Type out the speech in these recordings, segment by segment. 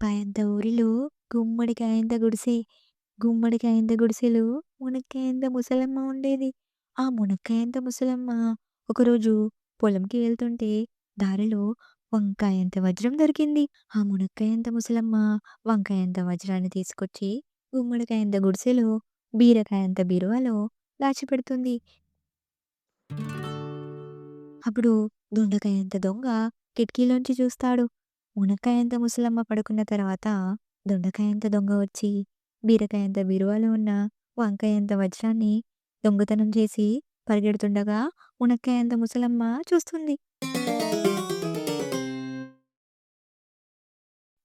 రూపాయంత ఊరిలో గుమ్మడికాయంత గుడిసె. గుమ్మడికాయంత గుడిసెలో మునక్కాయంత ముసలమ్మ ఉండేది. ఆ మునక్కాయంత ముసలమ్మ ఒకరోజు పొలంకి వెళ్తుంటే దారిలో వంకాయంత వజ్రం దొరికింది. ఆ మునక్కాయంత ముసలమ్మ వంకాయంత వజ్రాన్ని తీసుకొచ్చి గుమ్మడికాయంత గుడిసెలో, బీరకాయంత బీరువాలో దాచిపెడుతుంది. అప్పుడు దొండకాయంత దొంగ కిటికీలోంచి చూస్తాడు. మునక్కాయంత ముసలమ్మ పడుకున్న తర్వాత దొండకాయంత దొంగ వచ్చి బీరకాయంత బీరువాలో ఉన్న వంకాయంత వజ్రాన్ని దొంగతనం చేసి పరిగెడుతుండగా మునక్కాయంత ముసలమ్మ చూస్తుంది.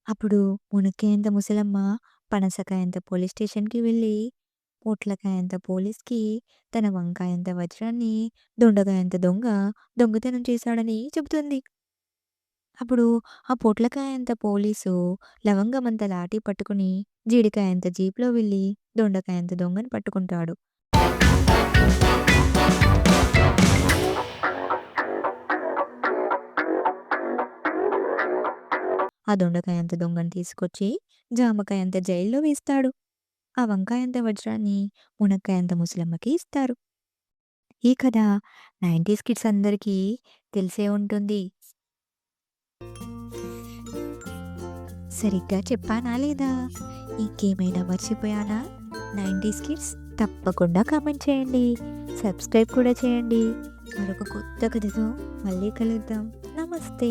అప్పుడు మునక్కాయంత ముసలమ్మ పనసకాయంత పోలీస్ స్టేషన్‌కి వెళ్ళి పొట్లకాయంత పోలీస్‌కి తన వంకాయంత వజ్రాన్ని దొండకాయంత దొంగ దొంగతనం చేశాడని చెబుతుంది. అప్పుడు ఆ పొట్లకాయంత పోలీసు లవంగమంత లాఠీ పట్టుకుని జీడికాయంత జీప్‌లో వెళ్ళి దొండకాయంత దొంగని పట్టుకుంటాడు. ఆ దొండకాయంత దొంగని తీసుకొచ్చి జామకాయంత జైల్లో వేస్తాడు. ఆ వంకాయంత వజ్రాన్ని మునక్కాయంత ముసలమ్మకి ఇస్తారు. ఈ కథ 90స్ కిడ్స్ అందరికీ తెలిసే ఉంటుంది. సరిగ్గా చెప్పానా లేదా? ఇంకేమైనా మర్చిపోయానా? 90స్ కిడ్స్ తప్పకుండా కామెంట్ చేయండి. సబ్స్క్రైబ్ కూడా చేయండి. మరొక కొత్త కథతో మళ్ళీ కలుద్దాం. నమస్తే.